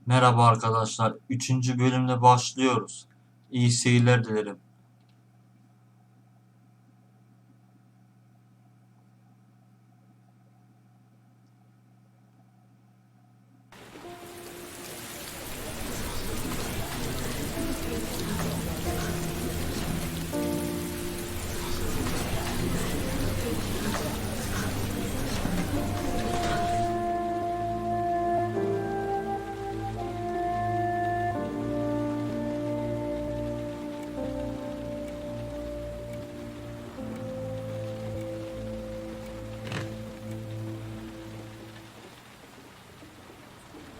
Merhaba arkadaşlar. Üçüncü bölümle başlıyoruz. İyi seyirler dilerim.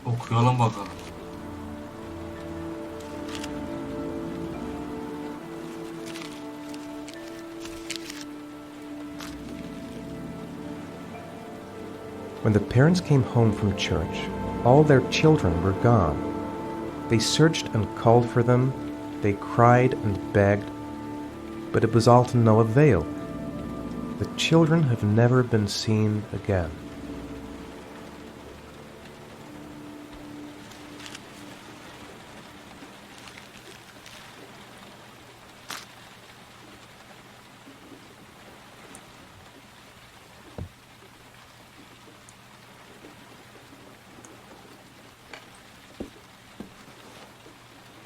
Okuyalım bakalım. When the parents came home from church, all their children were gone. They searched and called for them, they cried and begged, but it was all to no avail. The children have never been seen again.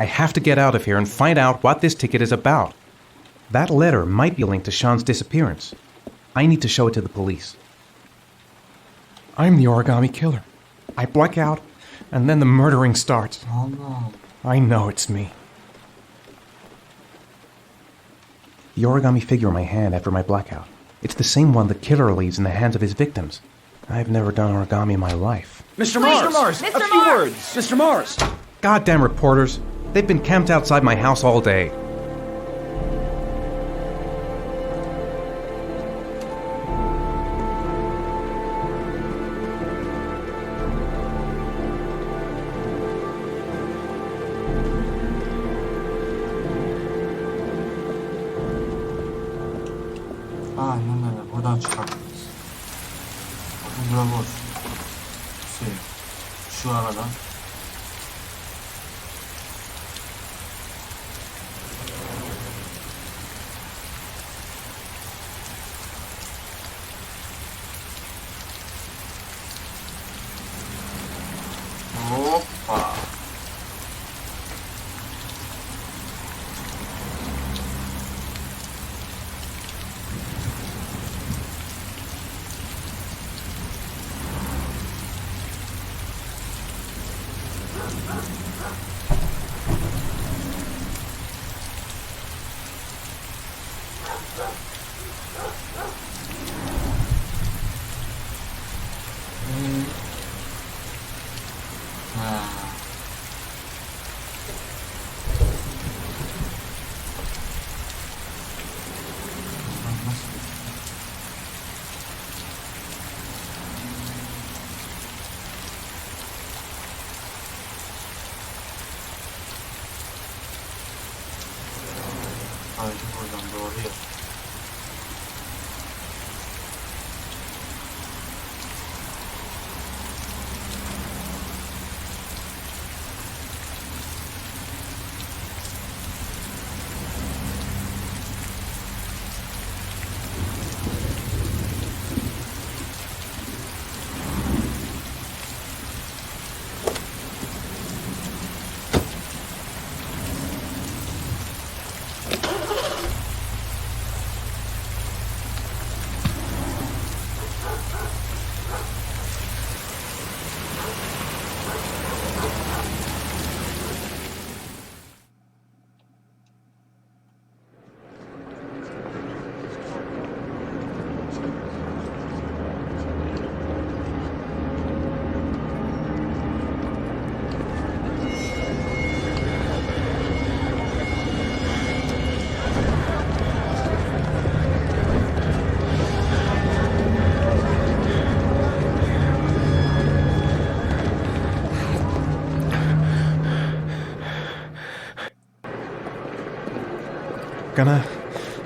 I have to get out of here and find out what this ticket is about. That letter might be linked to Sean's disappearance. I need to show it to the police. I'm the origami killer. I black out, and then the murdering starts. Allah. I know it's me. The origami figure in my hand after my blackout. It's the same one the killer leaves in the hands of his victims. I've never done origami in my life. Mr. Mars! Mr. A few Mars! words! Mr. Mars! Goddamn reporters! They've been camped outside my house all day. Aynen öyle. Buradan çıkartırız. Bakın bura boş. Şu aradan. Hoppa. Ha. Nasıl? Haydi buradan doğru yap.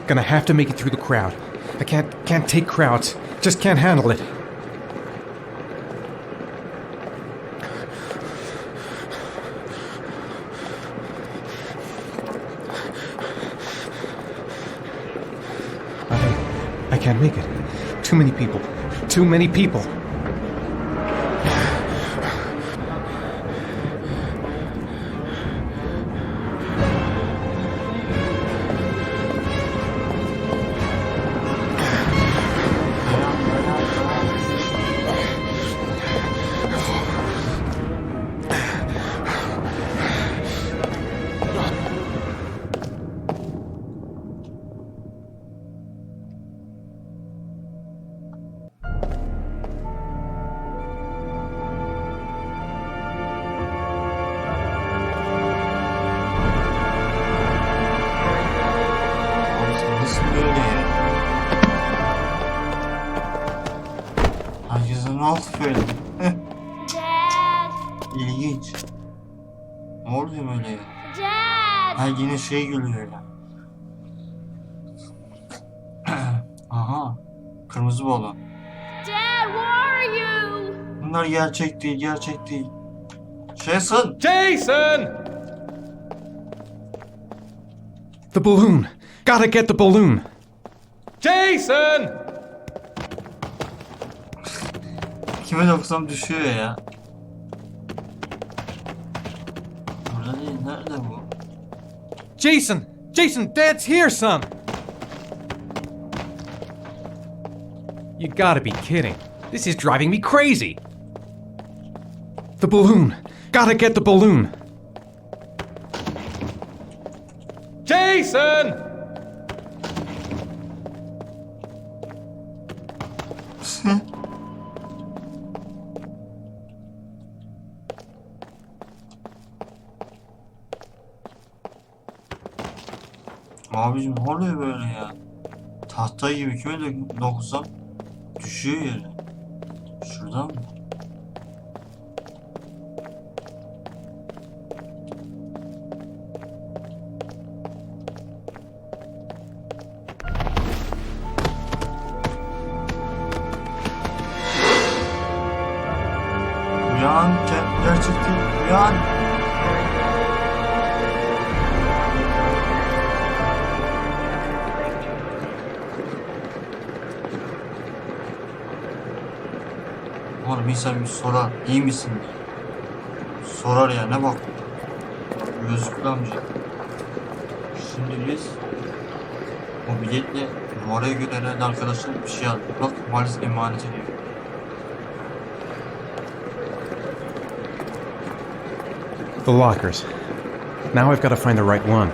Gonna have to make it through the crowd. I can't take crowds. Just can't handle it. can't make it. Too many people. Too many people. Nasıl böyle ya? Herkesin ne oldu böyle? Dad! İlginç. Ne oluyor böyle ya? Dad! Ha yine şey gülüyor ya. Aha. Kırmızı balon. Dad, where are you? Bunlar gerçek değil, gerçek değil. Jason! Jason! The balloon. Gotta get the balloon. Jason! Kime doksam düşüyor ya. Burada değil, nerede bu? Jason! Jason, Dad's here, son! You gotta be kidding. This is driving me crazy. The balloon. Gotta get the balloon. Jason! Abicim ne oluyor böyle ya? Tahta gibi kime dokunsam düşüyor yere. Şuradan mı? Uyan, gerçekten uyan. Oğlum insan bir sorar, iyi misin diye. Sorar ya, ne bak. Gözlüklü amca. Şimdi biz o biletle numaraya göre herhalde arkadaşlar bir şey aldık. Bak maalesef emanet ediyor. The lockers. Now I've got to find the right one.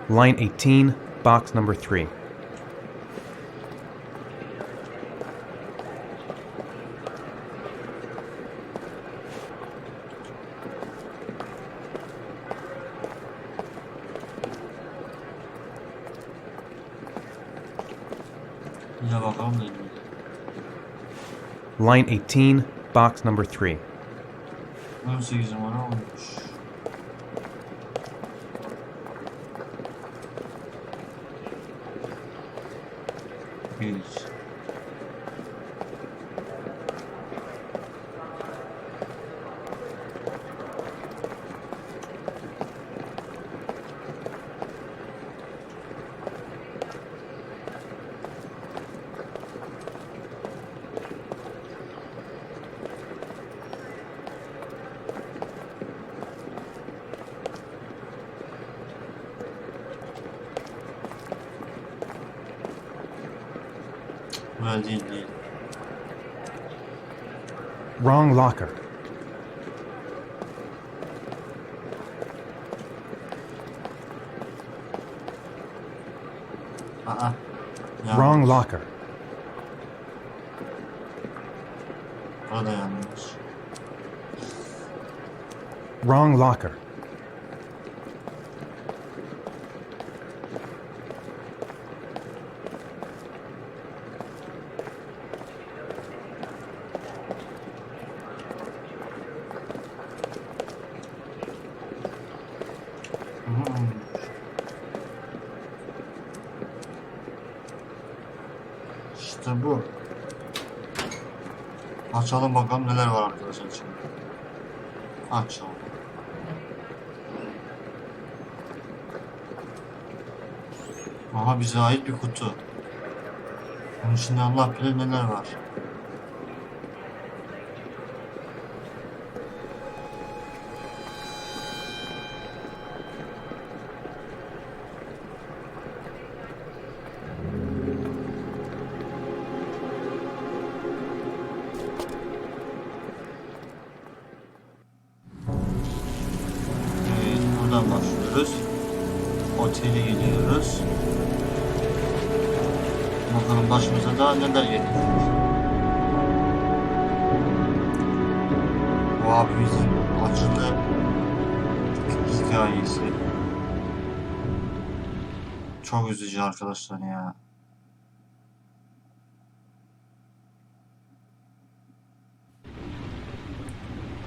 Line 18, box number 3. Yine bakalım da ilgili. Line 18, box number 3. 18 numara olmuş. Bir. Böyle değil. Wrong locker. Aa. Wrong locker. Burada yanlış. Wrong locker. İşte bu. Açalım bakalım neler var arkadaşlar şimdi. Açalım. Aha, bize ait bir kutu. Bunun içinde Allah bilir neler var. Evet, buradan başlıyoruz. Otele gidiyoruz. Bakalım başımıza daha neler gelecek. Bu abimizin acılı hikayesi. Çok üzücü arkadaşlar ya.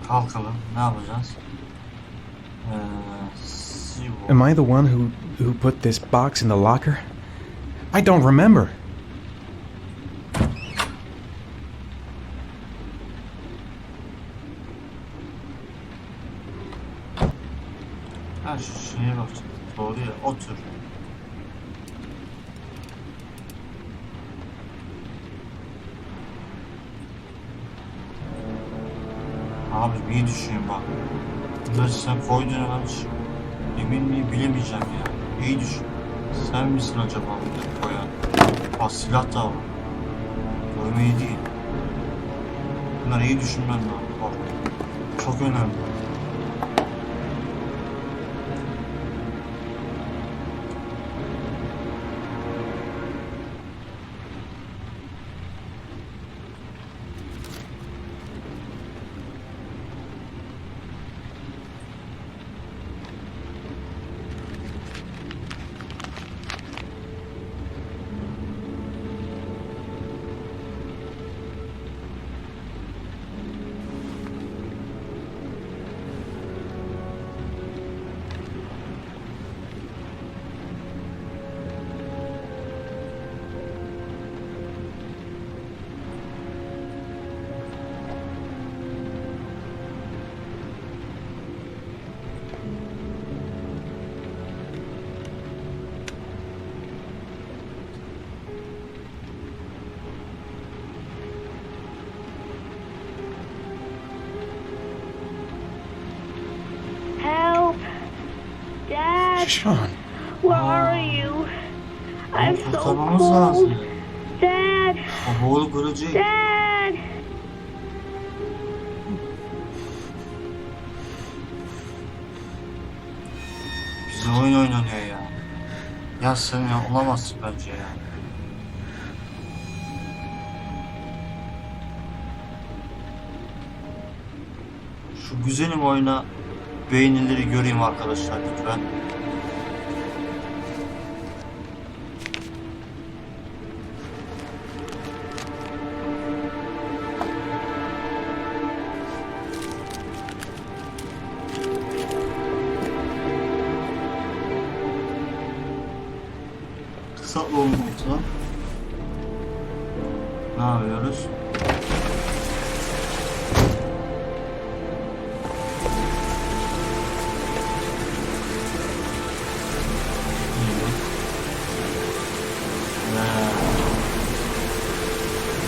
Kalkalım. Ne yapacağız? Am I the one who put this box in the locker? I don't remember. Ha, şu şeye bak. Doğru ya. Otur. Abi iyi düşün bak. Bunları sen koydun ben hiç emin miyim bilemeyeceğim ya. İyi düşün. Sen misin acaba bunları koyan? Bak, silah da var. Görmeyi değil. Bunları iyi düşünmen lazım. Bak. Çok önemli. Help! Dad! Sean. Where are you? I'm so Kurtarmamız cold. lazım. Dad! O boğulu kırıcı. Dad! Bize oyun oynanıyor ya. Ya sen ya olamazsın bence ya. Şu güzelim oyuna beğenileri göreyim arkadaşlar lütfen. Kısa olmadı. Ne yapıyoruz?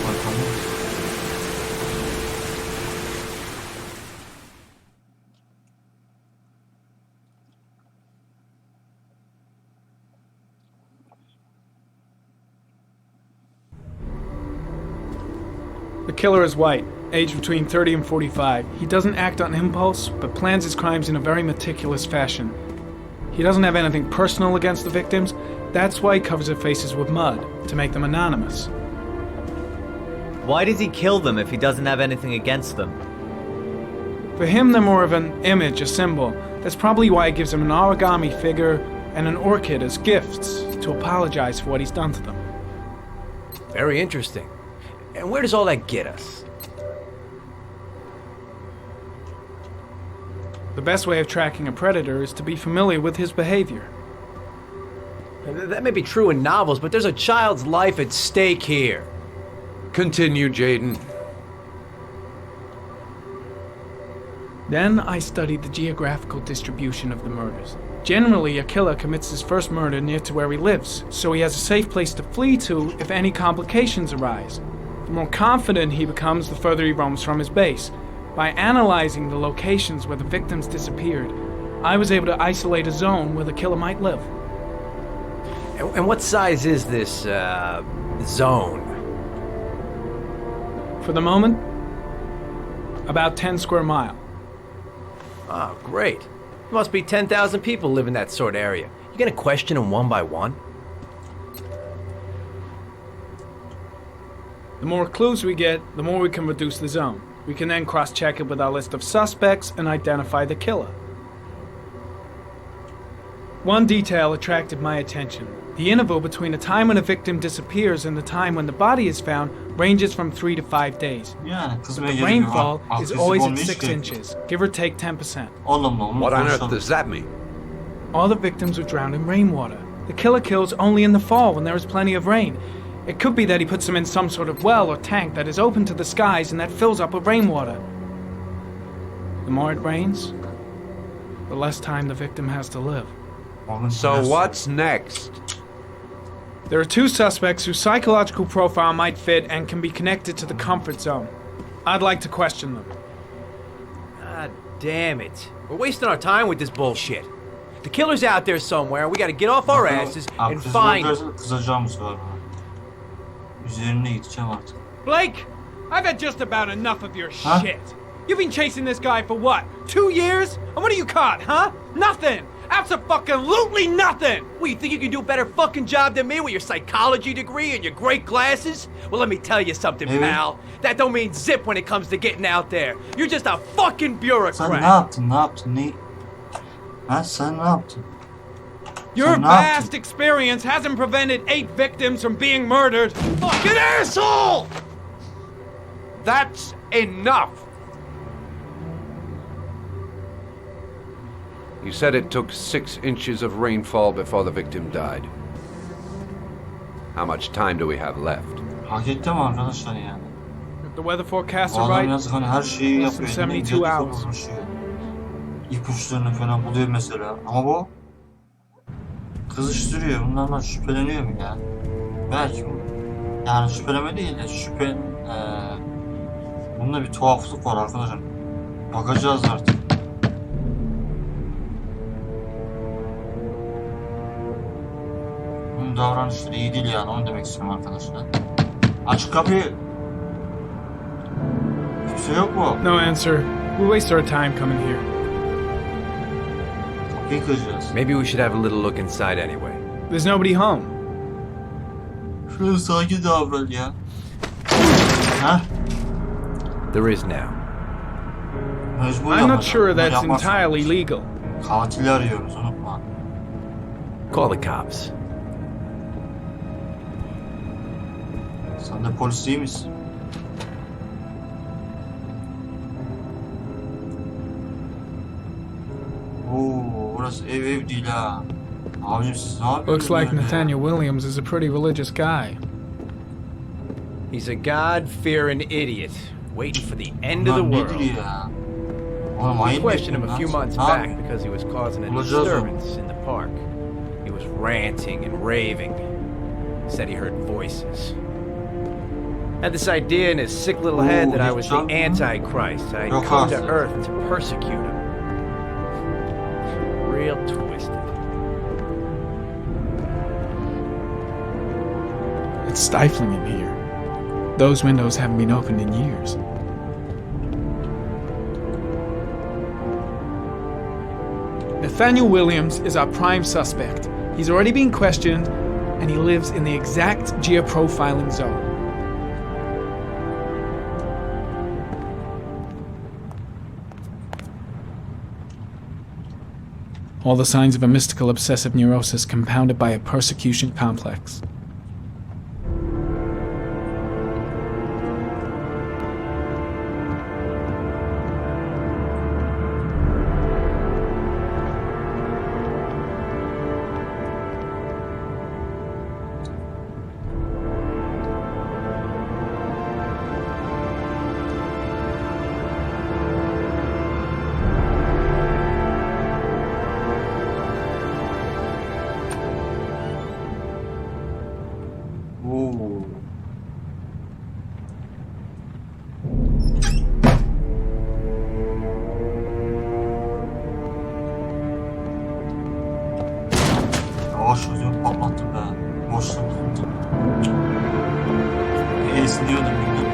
Bakalım. The killer is white, aged between 30 and 45. He doesn't act on impulse, but plans his crimes in a very meticulous fashion. He doesn't have anything personal against the victims. That's why he covers their faces with mud, to make them anonymous. Why does he kill them if he doesn't have anything against them? For him, they're more of an image, a symbol. That's probably why he gives them an origami figure and an orchid as gifts, to apologize for what he's done to them. Very interesting. And where does all that get us? The best way of tracking a predator is to be familiar with his behavior. That may be true in novels, but there's a child's life at stake here. Continue, Jaden. Then I studied the geographical distribution of the murders. Generally, a killer commits his first murder near to where he lives, so he has a safe place to flee to if any complications arise. The more confident he becomes, the further he roams from his base. By analyzing the locations where the victims disappeared, I was able to isolate a zone where the killer might live. And what size is this, zone? For the moment, about 10 square mile. Oh, great. There must be 10,000 people live in that sort of area. You gonna question them one by one? The more clues we get, the more we can reduce the zone. We can then cross-check it with our list of suspects and identify the killer. One detail attracted my attention. The interval between the time when a victim disappears and the time when the body is found ranges from 3 to 5 days. Yani kızmaya The gerek yok. rainfall is Agresif always at olmuş 6 ki. inches, give or take 10%. Olumlu What on earth konuşalım. does that mean? All the victims were drowned in rainwater. The killer kills only in the fall when there is plenty of rain. It could be that he puts them in some sort of well or tank that is open to the skies and that fills up with rainwater. The more it rains, the less time the victim has to live. Onun So sırası. what's next? There are 2 suspects whose psychological profile might fit and can be connected to the comfort zone. I'd like to question them. God damn it. We're wasting our time with this bullshit. The killer's out there somewhere. We gotta get off our asses and Agresif find him. olursa kızacağımız var. Üzerine gideceğim artık. Blake, I've had just about enough of your Huh? shit. You've been chasing this guy for what? 2 years? And what are you caught, huh? Nothing! Abso-fucking-lutely nothing! What, you think you can do a better fucking job than me with your psychology degree and your great glasses? Well, let me tell you something, Maybe. pal. That don't mean zip when it comes to getting out there. You're just a fucking Sen bureaucrat. ne yaptın? Ne yaptın? Ne? Ha sen ne yaptın? Your Sen ne yaptın? vast experience hasn't prevented 8 victims from being murdered. Fucking asshole! That's enough! You said it took 6 inches of rainfall before the victim died. How much time do we have left? Hak etti mi arkadaşlar yani? If the weather forecasts Bu are adam right, yazık hani her şeyi less than yapıyor. 72 Çok hours. uğraşıyor. İpuçlarını falan buluyor mesela. Ama bu kızıştırıyor. Bunlardan şüpheleniyor mu ya? Belki bu. Yani şüpheleme değil de bunda bir tuhaflık var arkadaşlar. Bakacağız artık. Bunun davranışları iyi değil yani, onu demek istiyorum arkadaşlar. Aç kapıyı. Kimse yok mu? no answer. We waste our time coming here. Kapıyı kıracağız. Maybe we should have a little look inside anyway. There's nobody home. Şöyle sakin davran ya. Ha? There is now. Mecbur I'm not yapacağız. sure Bunu that's yapmazsak entirely olmaz. legal. Katili arıyoruz, unutma. Call the cops. Sen de polis değil misin? Oo, burası ev değil ha. Abicim siz ne yapıyorsunuz? Looks like böyle? Nathaniel Williams is a pretty religious guy. He's a God-fearing idiot, waiting for the end of the Bunlar world. nedir ya? Oğlum We ayıp questioned him ettin a few lan. months Ne back yapıyorsun? because he was causing a Bulacağız onu. disturbance in the park. He was ranting and raving. Said he heard voices. Had this idea in his sick little head that I was the Antichrist. I'd Yok come to artık. Earth to persecute him. Real twisted. It's stifling in here. Those windows haven't been opened in years. Nathaniel Williams is our prime suspect. He's already been questioned, and he lives in the exact geoprofiling zone. All the signs of a mystical obsessive neurosis compounded by a persecution complex. Oo. Yavaş özür patlattım be. Boşluğunu tuttum. Esniyordum bilmem.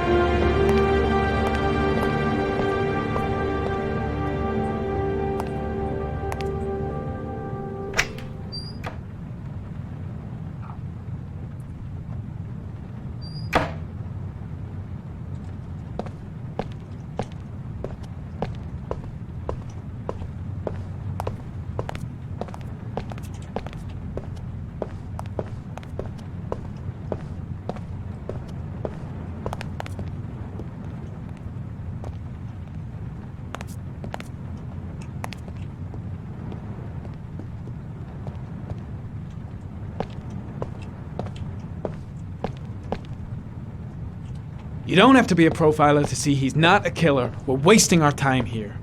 You don't have to be a profiler to see he's not a killer. We're wasting our time here.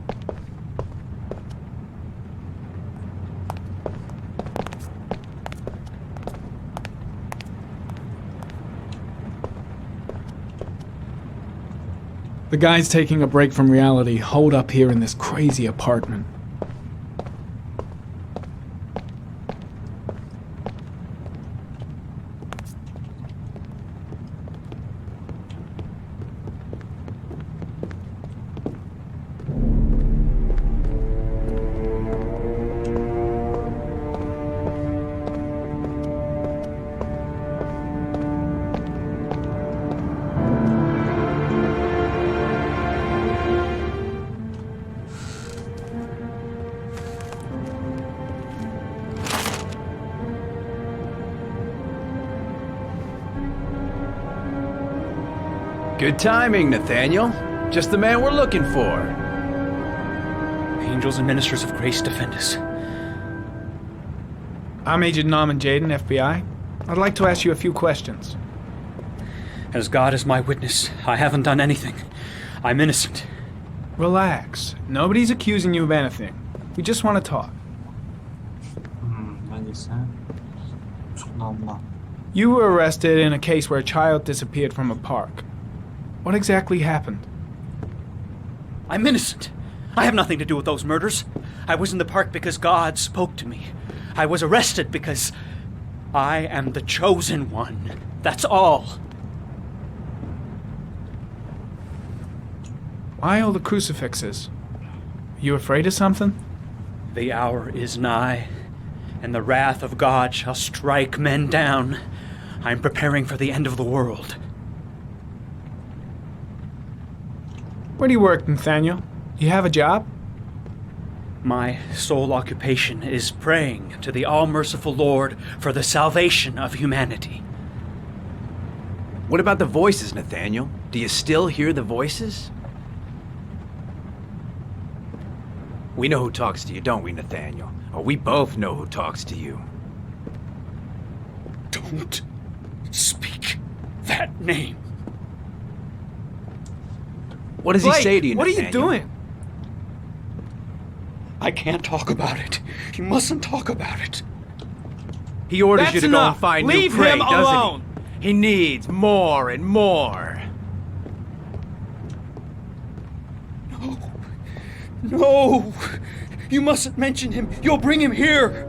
The guy's taking a break from reality, holed up here in this crazy apartment. Good timing, Nathaniel. Just the man we're looking for. Angels and ministers of grace defend us. I'm Agent Norman Jaden, FBI. I'd like to ask you a few questions. As God is my witness, I haven't done anything. I'm innocent. Relax. Nobody's accusing you of anything. We just want to talk. Ne diysen? Tutuklanma. You were arrested in a case where a child disappeared from a park. What exactly happened? I'm innocent. I have nothing to do with those murders. I was in the park because God spoke to me. I was arrested because I am the chosen one. That's all. Why all the crucifixes? Are you afraid of something? The hour is nigh, and the wrath of God shall strike men down. I'm preparing for the end of the world. Where do you work, Nathaniel? You have a job? My sole occupation is praying to the all-merciful Lord for the salvation of humanity. What about the voices, Nathaniel? Do you still hear the voices? We know who talks to you, don't we, Nathaniel? Oh, we both know who talks to you. Don't speak that name. What does he Blake, say to you, what Nathaniel? are you doing? I can't talk about it. You mustn't talk about it. He orders That's you to enough. go and find Leave new prey, him doesn't alone. he? He needs more and more. No! You mustn't mention him. You'll bring him here.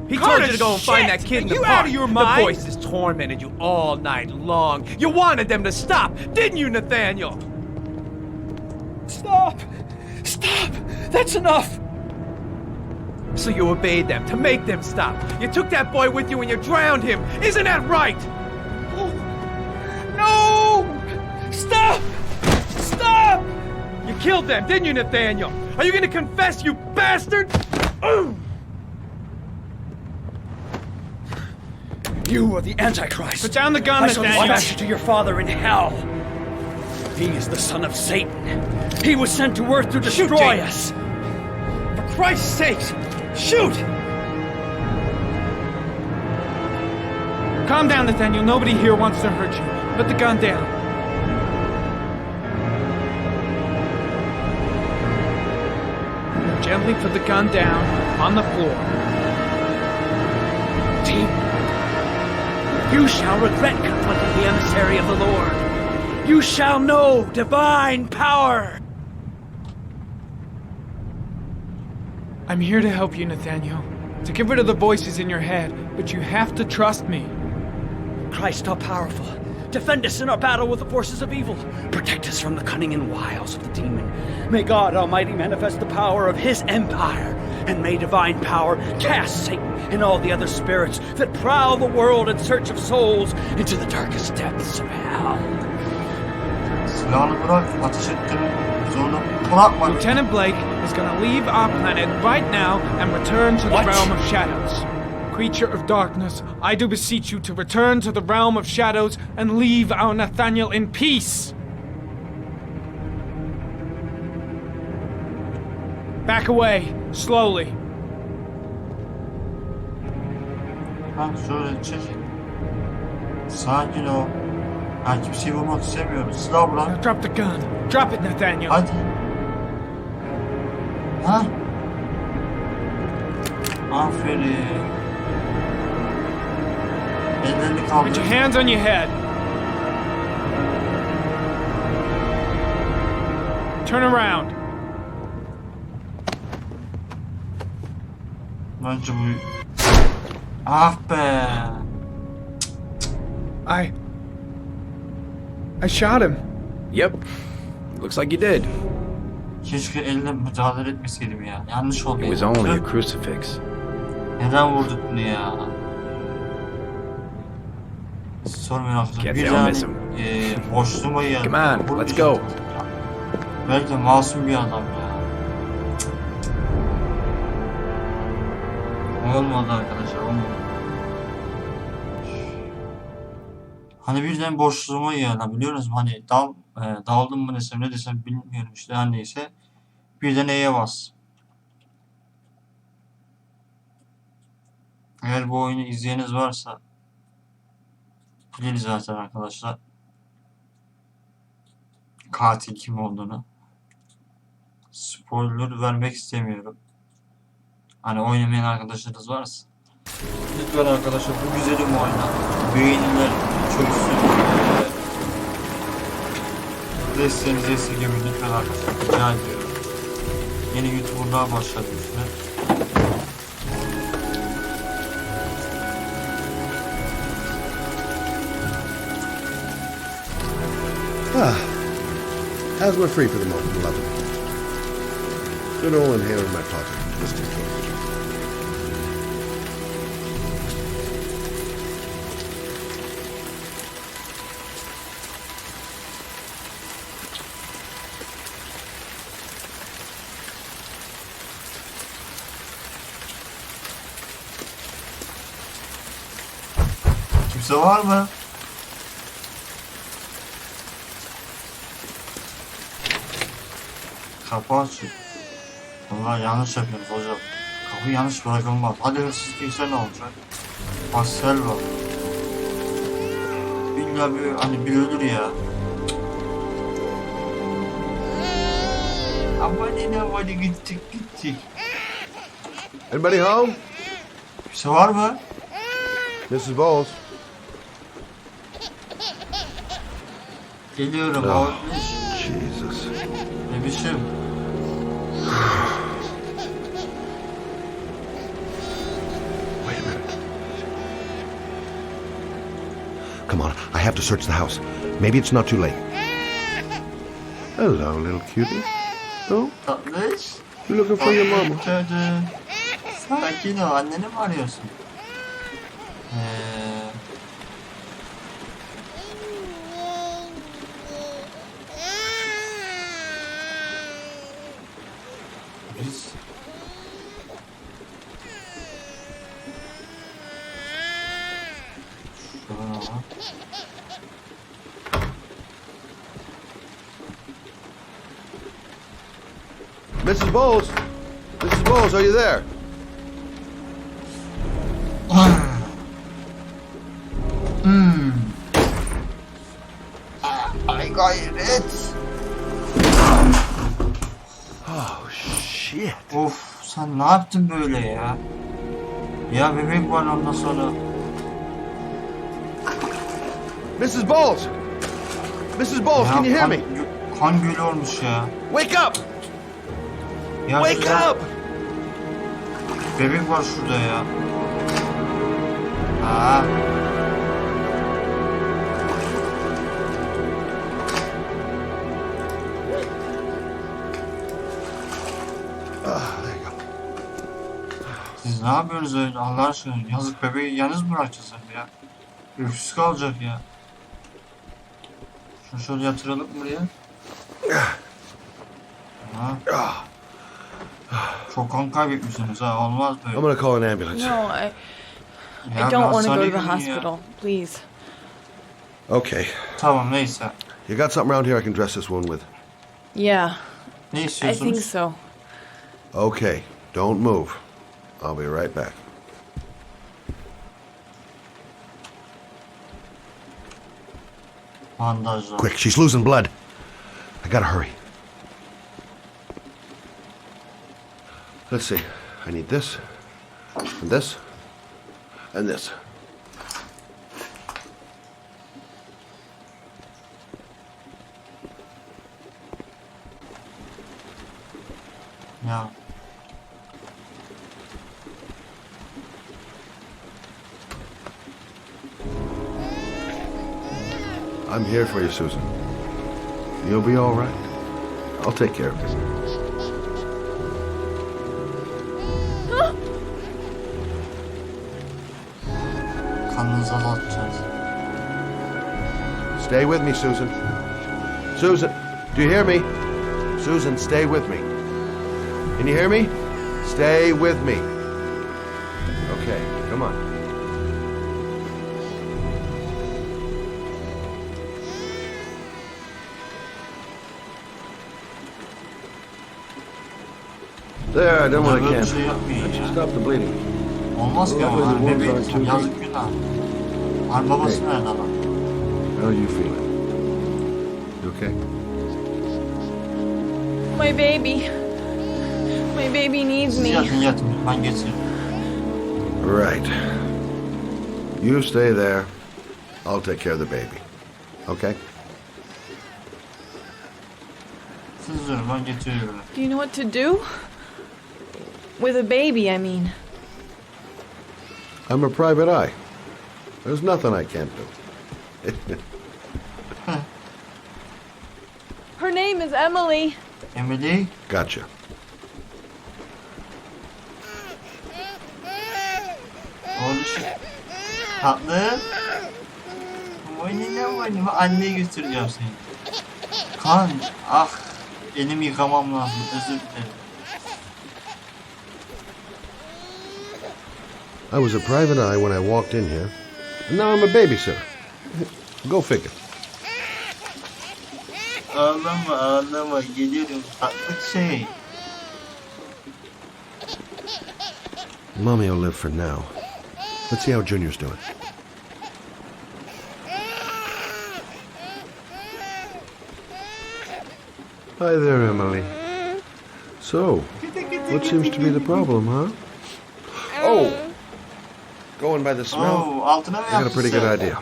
He told you Curtis, to go and find shit! that kid in Are the you park. out of your mind? The voices tormented you all night long. You wanted them to stop, didn't you, Nathaniel? Stop! Stop! That's enough! So you obeyed them to make them stop. You took that boy with you and you drowned him. Isn't that right? No! Stop! Stop! You killed them, didn't you, Nathaniel? Are you gonna confess, you bastard? You are the Antichrist. Put down the gun, I shall Nathaniel. dispatch you to your father in hell. He is the son of Satan. He was sent to earth to destroy us. For Christ's sake, shoot! Calm down, Nathaniel. Nobody here wants to hurt you. Put the gun down. Gently put the gun down on the floor. Team, You shall regret confronting the emissary of the Lord. You shall know divine power. I'm here to help you, Nathaniel. To get rid of the voices in your head, but you have to trust me. Christ all powerful, defend us in our battle with the forces of evil. Protect us from the cunning and wiles of the demon. May God Almighty manifest the power of His empire, and may divine power cast Satan and all the other spirits that prowl the world in search of souls into the darkest depths of hell. Silahını bırak, ateş ettirme. Zorla bırakma. Lieutenant Blake is going to leave our planet right now and return to the What? realm of shadows. Creature of darkness, I do beseech you to return to the realm of shadows and leave our Nathaniel in peace. Back away, slowly. Ha şöyle çek. Sakin ol. Ha kimseyi vurmak istemiyoruz. Silah Now bırak. drop the gun. Drop it, Nathaniel. Hadi. Ha? Aferin. Ellerini Put kaldır. your hands on your head. Turn around. Bence bu... Ah be. I shot him. Yep. Looks like you did. Keşke eline müdahale etmeseydim ya. Yanlış oldu. It was ya. only a crucifix. Neden vurduk bunu ya? Sormayın arkadaşlar. Can't Bir tell tane miss him. boşluğuma geldi. Come on, let's Vurmayacağım. go. Belki de masum bir adam ya. Olmadı arkadaşlar, olmadı. Hani birden boşluğuma geldi, biliyor musunuz? Hani daldım mı desem ne desem bilmiyorum işte, her neyse. Birden E'ye bas. Eğer bu oyunu izleyeniniz varsa bilin zaten arkadaşlar. Katil kim olduğunu. Spoiler vermek istemiyorum. Hani oynamayan arkadaşlarınız varsa. Lütfen arkadaşlar bu güzelim oyuna beğeniler çöksün. Desteğinizi esirgemeyin lütfen arkadaşlar. Rica ediyorum. Yeni YouTuber'lar başladı üstüne. As we're free for the moment, beloved, good old inhaler in my pocket. Let's take it. Kimse var mı? Kapı açık. Vallahi yanlış yapıyoruz hocam. Kapı yanlış bırakılmaz. Hadi hırsız girse ne olacak? Pastel var. Billahi bir, hani bir ölür ya. Aman gittik. Anybody home? Kimse var mı? Mrs. Bowles? Geliyorum Ah. abi. Jesus. Ne biçim? Wait a minute. Come on, I have to search the house. Maybe it's not too late. Hello, little cutie. Oh, Tatlış. you looking for your mama? Çocuğum. Sakin ol. Anneni mi arıyorsun? Biz... Şuradan alalım. Mrs. Bowles? Mrs. Bowles, are you there? Ay gayret. Oh, shit. Of sen ne yaptın böyle ya? Ya bebek var ondan sonra. Mrs. Bowles! Mrs. Bowles, Ya can you hear me? Kan gölü olmuş ya. Wake up! Ya Wake şurada up! bebek var şurada ya. Ha. There you go. Siz ne yapıyorsunuz öyle Allah aşkına? Yazık bebeği yalnız mı bırakacağız hem ya? Öksüz kalacak ya. Şunu şöyle yatıralım buraya. Ha. Çok kan kaybetmişsiniz ha, olmaz böyle. I'm gonna call an ambulance. No, I Ya don't want to go hastaneye to the gidin ya. hospital. Please. Okay. Tamam neyse. You got something around here I can dress this wound with? Yeah, Ne I istiyorsunuz? think so. Okay. Don't move. I'll be right back. Bandajlar. Quick, she's losing blood. I gotta hurry. Let's see. I need this, and this, and this. Ya. I'm here for you, Susan. You'll be all right. I'll take care of this. Kanınızı azaltacağız. Stay with me, Susan. Susan, do you hear me? Susan, stay with me. Can you hear me? Stay with me. Okay, come on. There, I done what I Böyle bir can. şey yapmayın That should ya. stop the bleeding. Olmaz ki ama Luckily the hani wounds bebeğin aren't too yazık deep. günah. Hani babası nerede lan? How are you feeling? You okay? My baby. My baby needs Siz me. yatın ben geçeyim. Right. You stay there. I'll take care of the baby. Okay? Siz durun ben getiriyorum. Do you know what to do? With a baby, I mean. I'm a private eye. There's nothing I can't do. Her name is Emily. Emily. Gotcha. Oğlum şu. Tatlı. Oynayacağım. Anneye götüreceğim seni. Kan. Ah. Elimi yıkamam lazım. Özür dilerim. I was a private eye when I walked in here, and now I'm a babysitter. Go figure. Ağlama. Geliyorum. Tatlı şey. Mommy will live for now. Let's see how Junior's doing. Hi there, Emily. So, what seems to be the problem, huh? Oh! Going by the smell, Oo, altına mı I got a yaptın pretty good sen? idea.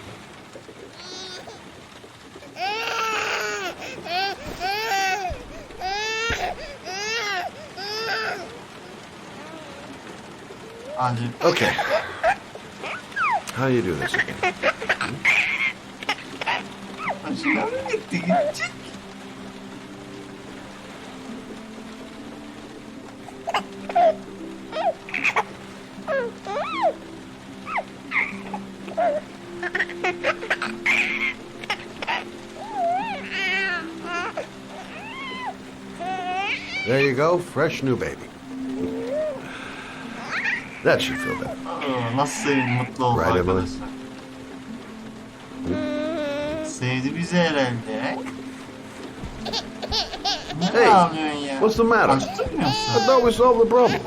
Hadi. Okay. How you do this again? Başına mı gitti? Gidecek. There you go, fresh new baby. That should feel better. Oo, nasıl sevin mutlu oldu Right, Emily. arkadaşlar. Sevdi bizi herhalde. Ne Hey, ağlıyorsun ya? what's the matter? Acıktın mı I yoksa? thought we solved the problem.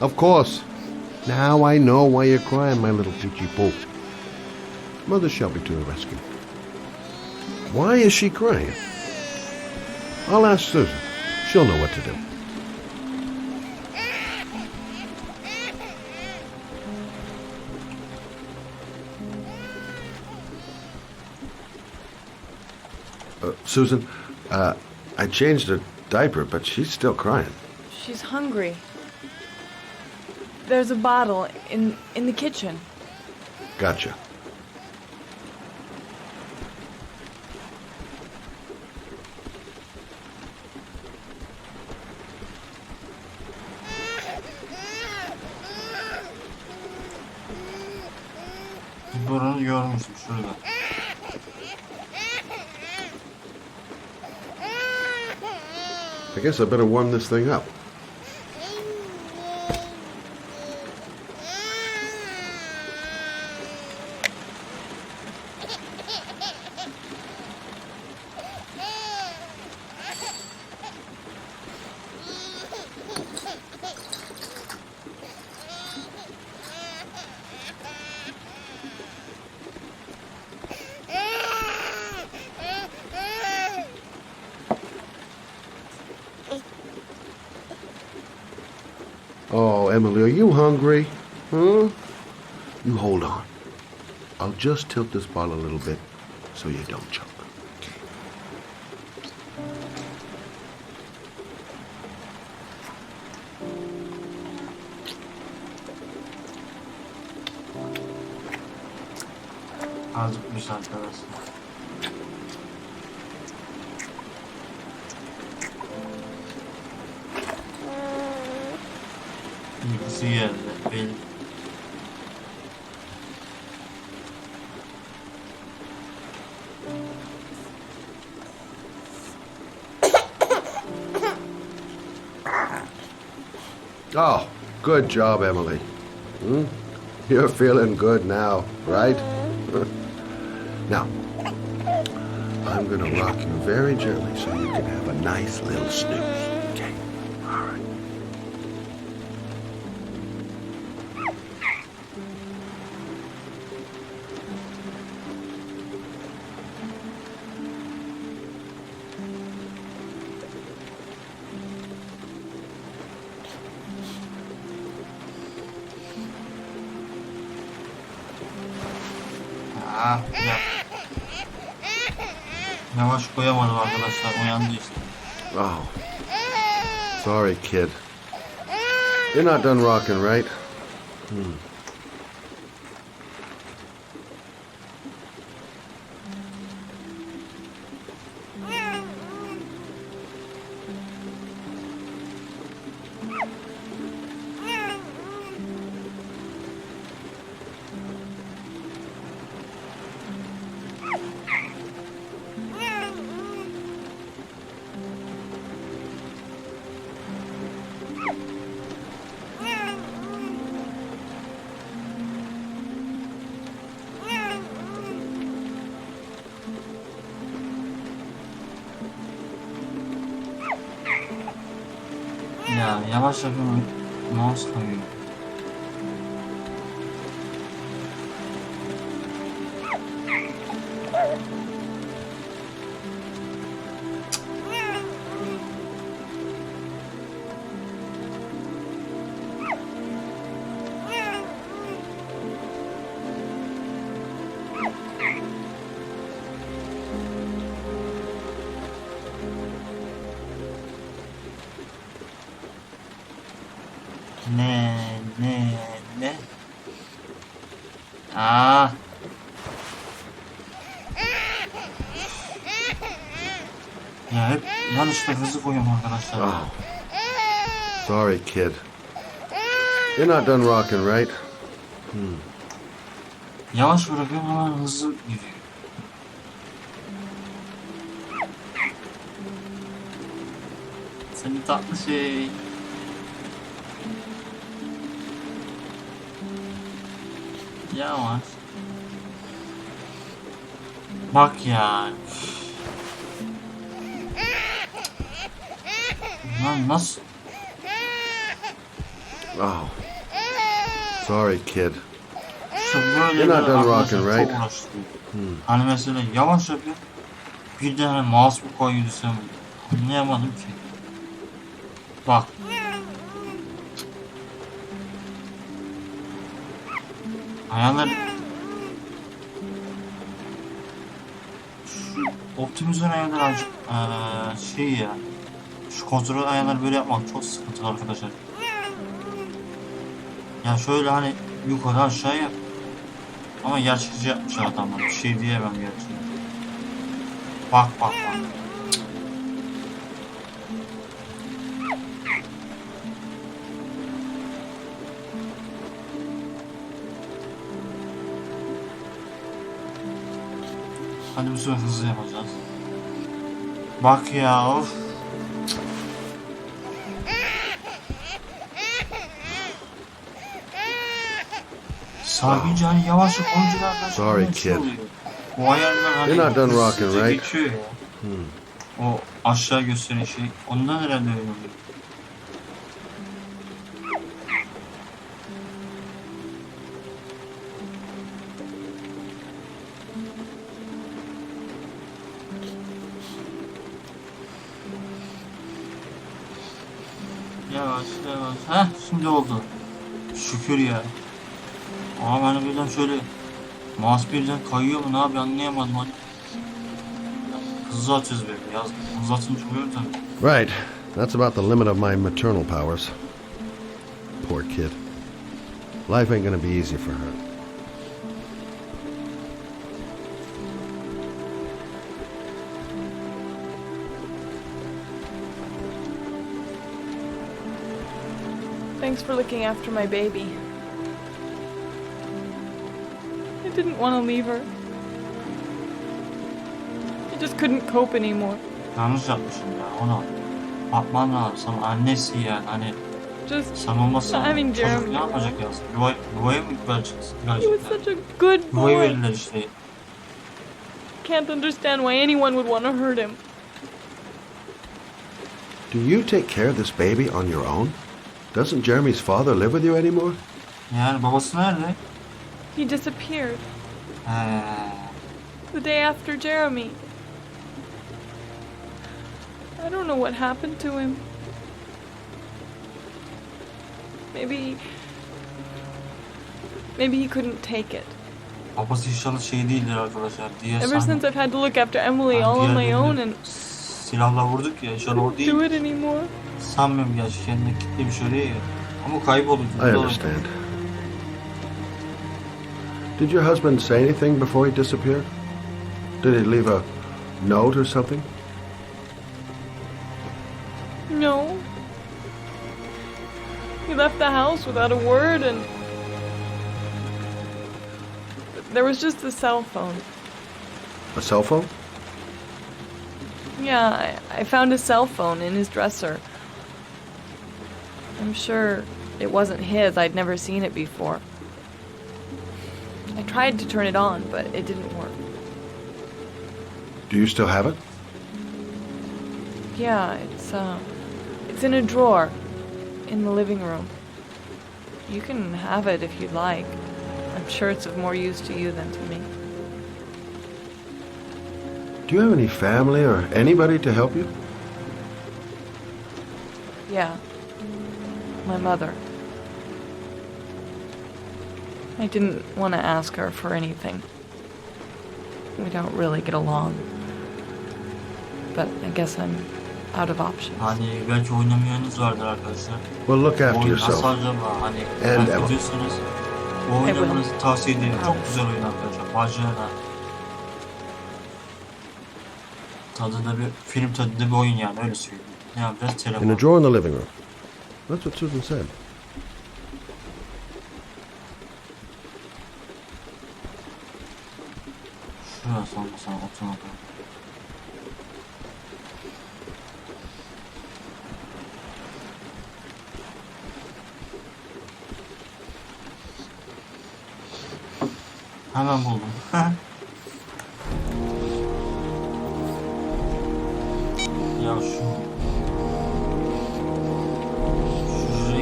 Of course. Now I know why you're crying, my little peachy poo. Mother Shelby to the rescue. Why is she crying? I'll ask Susan. She'll know what to do. Susan, I changed her diaper, but she's still crying. She's hungry. There's a bottle in the kitchen. Gotcha. Burunu görmüştüm şurada. I guess I better warm this thing up. Oh, Emily, are you hungry? Huh? You hold on. I'll just tilt this bottle a little bit so you don't choke. Acıkmış arkadaşlar. Uykusu geldi belli. Oh, good job, Emily. Hmm? You're feeling good now, right? Now, I'm gonna rock you very gently so you can have a nice little snooze. Okay? All right. Ya. Yavaş koyamadım arkadaşlar, uyandı işte. Oh. Sorry, kid. You're not done rocking, right? Hmm. Ya yavaş yapıyorum, mouse kayıyor. Ne? Aa. Ya hep yanlışlıkla hızlı koyuyorum arkadaşlar. Oh. Sorry, kid. You're not done rocking, right? Hmm. Yavaş bırakıyorum, hemen hızlı gidiyor. Seni tatlı şey. Yavaş. Bak ya. Lan nasıl? Oh. Sorry, kid. İşte böyle You're not done arkadaşlar rocking, çok right? uğraştım. Hani mesela yavaş yapıyor. Bir de hani mouse mu koyuyor desem anlayamadım ki. Bak. Ayarlar. Optimizasyon ayarları azıcık şey ya. Şu kontrol ayarları böyle yapmak çok sıkıntılı arkadaşlar. Yani şöyle hani yukarı aşağı yap. Ama gerçekçi yapmış adamlar. Bir şey diyemem gerçekten. Bak bak bak. Hadi bu sefer hızlı yapacağız. Bak ya of. Sakince hani yavaşça konuşuyor arkadaşlar. Sorry, Ne kid. oluyor? O ayarlar hani You're not done rocking, hızlıca right? geçiyor ya. O aşağı gösteren şey. Ondan herhalde öyle oluyor. Yavaş yavaş. Heh şimdi oldu. Şükür ya. Ama hani birden şöyle mouse birden kayıyor mu ne yapıyor anlayamadım hani. Hızlı atıyoruz böyle yaz. Hızlı atınca oluyor tabii. Right. That's about the limit of my maternal powers. Poor kid. Life ain't gonna be easy for her. Thanks for looking after my baby. I didn't want to leave her. I just couldn't cope anymore. Yanlış yapmışım ya ona. Bakman lazım sana annesi yani hani Just sen olmazsan having çocuk Jeremy. ne yapacak ya? Yuvaya mı vereceksin? He was such a good Yuvaya boy. verirler işte. Can't understand why anyone would want to hurt him. Do you take care of this baby on your own? Doesn't Jeremy's father live with you anymore? Yani babası nerede? He disappeared He. the day after Jeremy. I don't know what happened to him. Maybe he couldn't take it. Babası inşallah şey değildir arkadaşlar. Diye Ever since I've had to look after Emily all on my own and silahla vurduk ya inşallah o değil. do it anymore. Sanmıyorum gerçi kendine kitlemiş öyle ya. Ama kayboldu. I understand. Did your husband say anything before he disappeared? Did he leave a note or something? No. He left the house without a word and there was just a cell phone. A cell phone? Yeah, I found a cell phone in his dresser. I'm sure it wasn't his. I'd never seen it before. I tried to turn it on, but it didn't work. Do you still have it? Yeah, it's in a drawer in the living room. You can have it if you'd like. I'm sure it's of more use to you than to me. Do you have any family or anybody to help you? Yeah. My mother. I didn't want to ask her for anything. We don't really get along. But I guess I'm out of options. Hani belki oynamayanınız vardır arkadaşlar. Well, look after Oyun nasıl yourself. acaba hani And merak Emma. ediyorsanız o oynamanızı tavsiye ederim. Çok güzel oyun arkadaşlar. Macera. Tadında bir film tadında bir oyun yani öyle söyleyeyim. Ne yapacağız? In Telefon. a drawer in the living room. That's what Susan said. Şurası olmasa oturma. Hemen buldum. Ya şu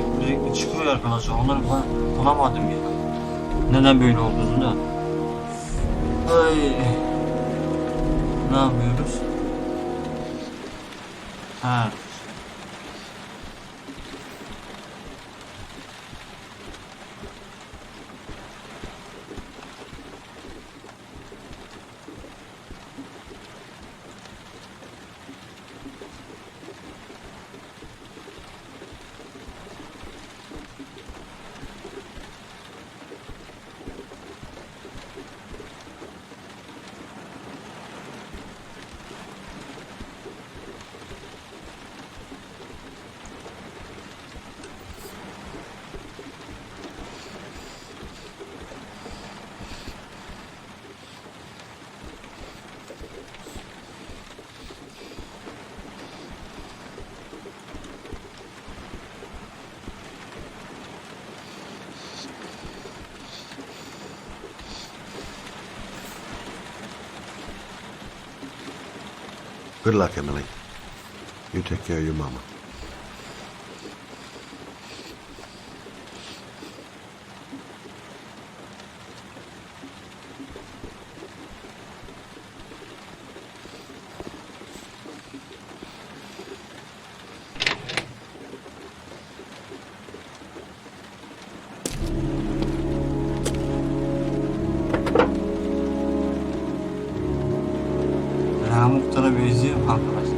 renkli çıkıyor arkadaşlar. Onları ben bulamadım ya. Neden böyle olduğunu da. Ay. Ne yapıyoruz? Ha. Good luck, Emily. You take care of your mama. Ben muhtara benziyorum arkadaşlar.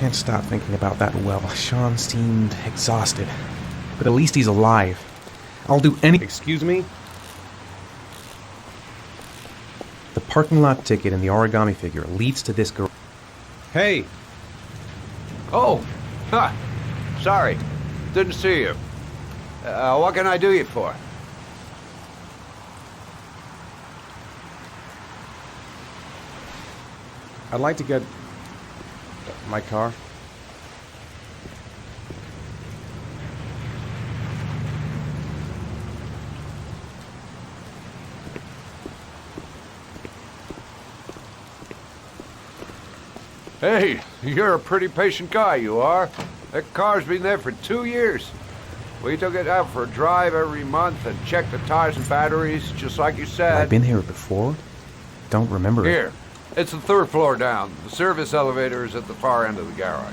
Can't stop thinking about that well. Sean seemed exhausted. But at least he's alive. I'll do any— Excuse me? The parking lot ticket and the origami figure leads to this garage. Hey! Oh! Huh! Sorry. Didn't see you. What can I do you for? I'd like to get my car. Hey, you're a pretty patient guy, you are. That car's been there for 2 years. We took it out for a drive every month and checked the tires and batteries, just like you said. Have I been here before? Don't remember it. Here. It's the 3rd floor down. The service elevator is at the far end of the garage.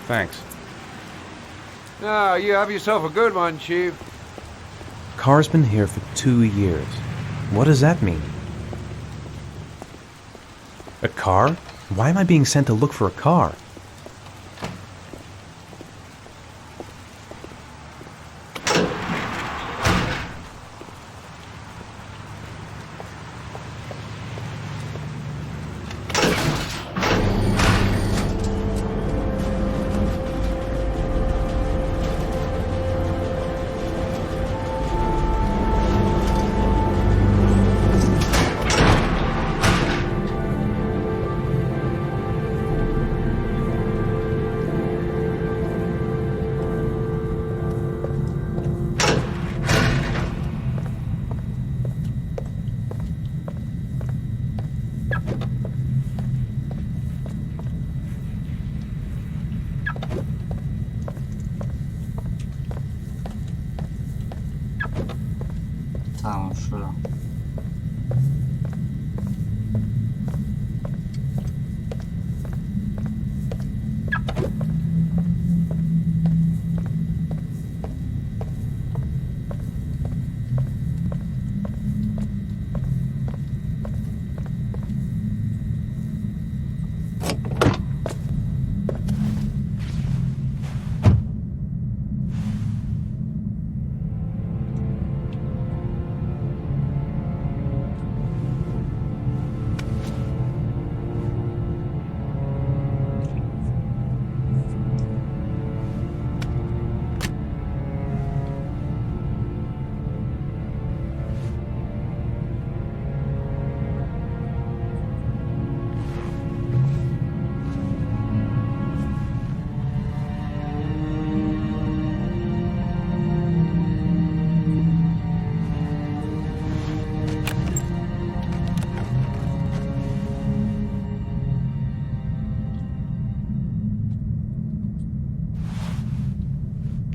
Thanks. Now, you have yourself a good one, Chief. Car's been here for 2 years. What does that mean? A car? Why am I being sent to look for a car? Tamam şurada.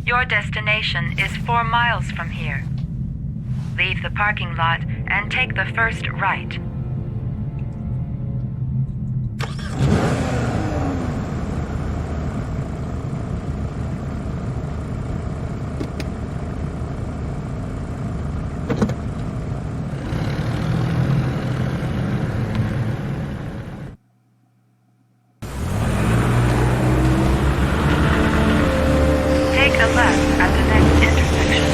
Your destination is 4 miles from here. Leave the parking lot and take the first right. Take a left at the next intersection.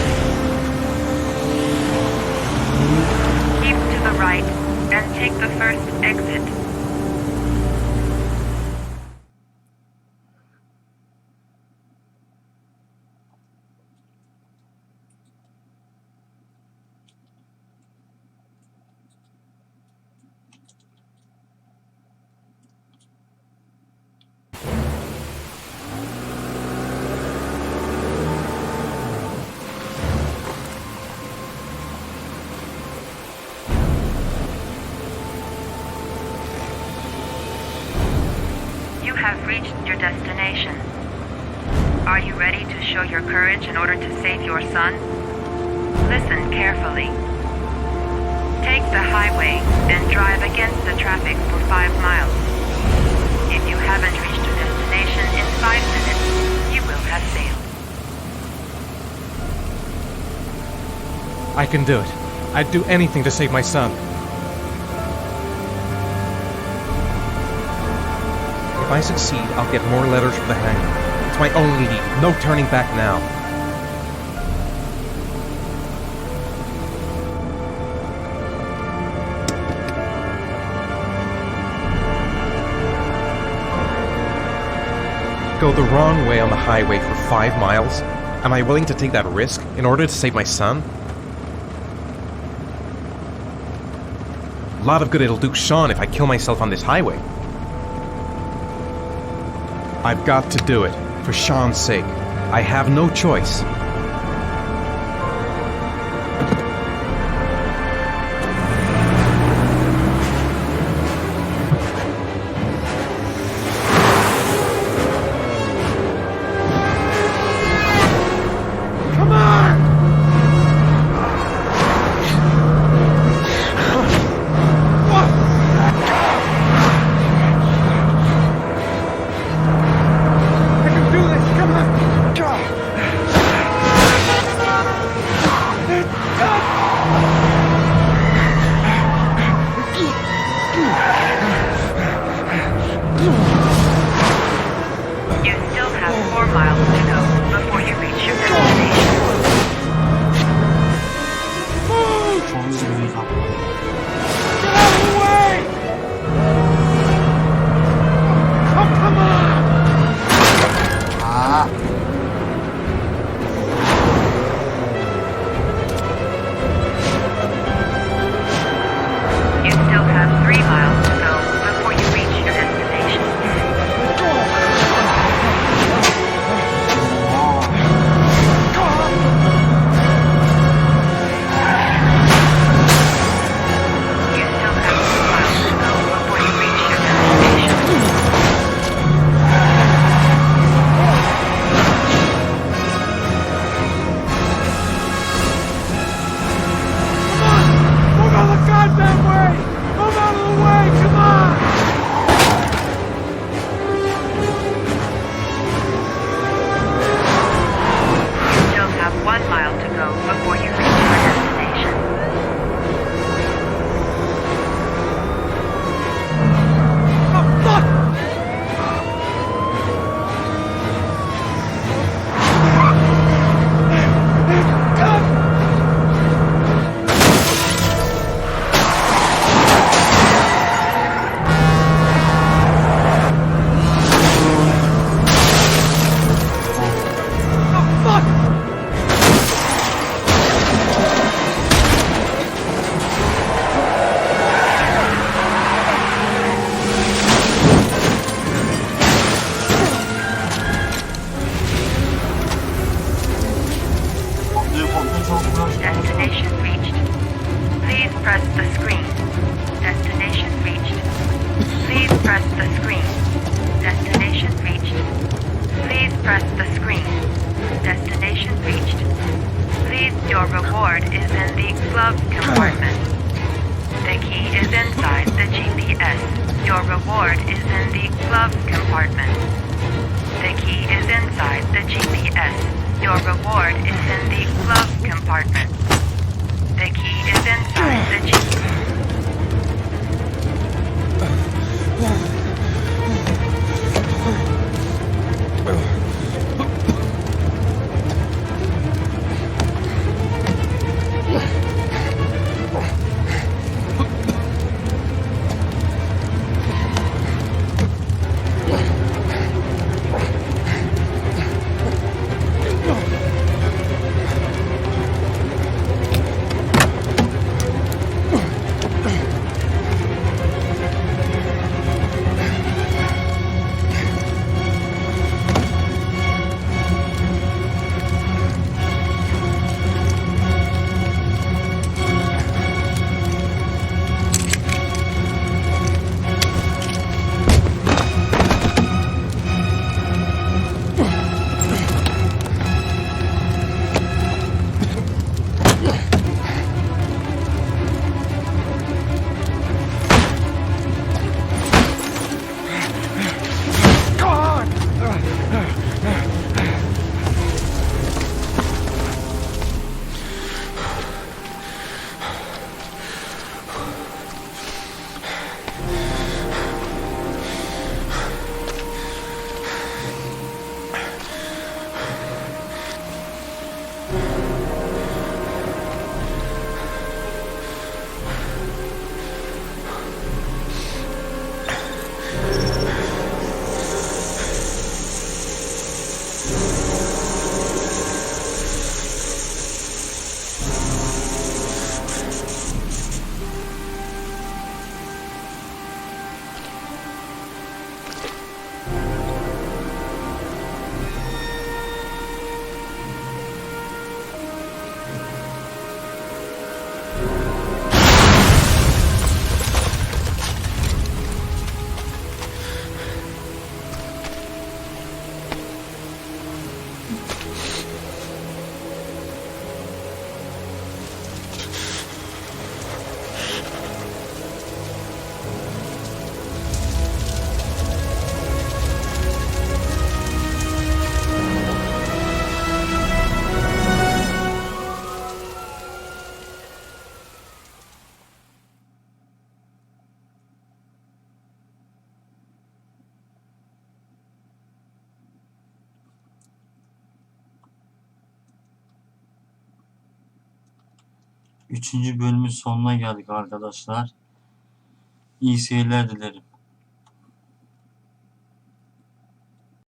Keep to the right and take the first exit. You have reached your destination. Are you ready to show your courage in order to save your son? Listen carefully. Take the highway and drive against the traffic for 5 miles. If you haven't reached your destination in 5 minutes, you will have failed. I can do it. I'd do anything to save my son. If I succeed, I'll get more letters from the hangar. It's my only lead. No turning back now. Go the wrong way on the highway for 5 miles? Am I willing to take that risk in order to save my son? A lot of good it'll do Sean if I kill myself on this highway. I've got to do it, for Sean's sake. I have no choice. reward is in the glove compartment. The key is inside the GPS. Your reward is in the glove compartment. The key is inside the GPS. Your reward is in the glove compartment. The key is inside the GPS. Üçüncü bölümün sonuna geldik arkadaşlar. İyi seyirler dilerim.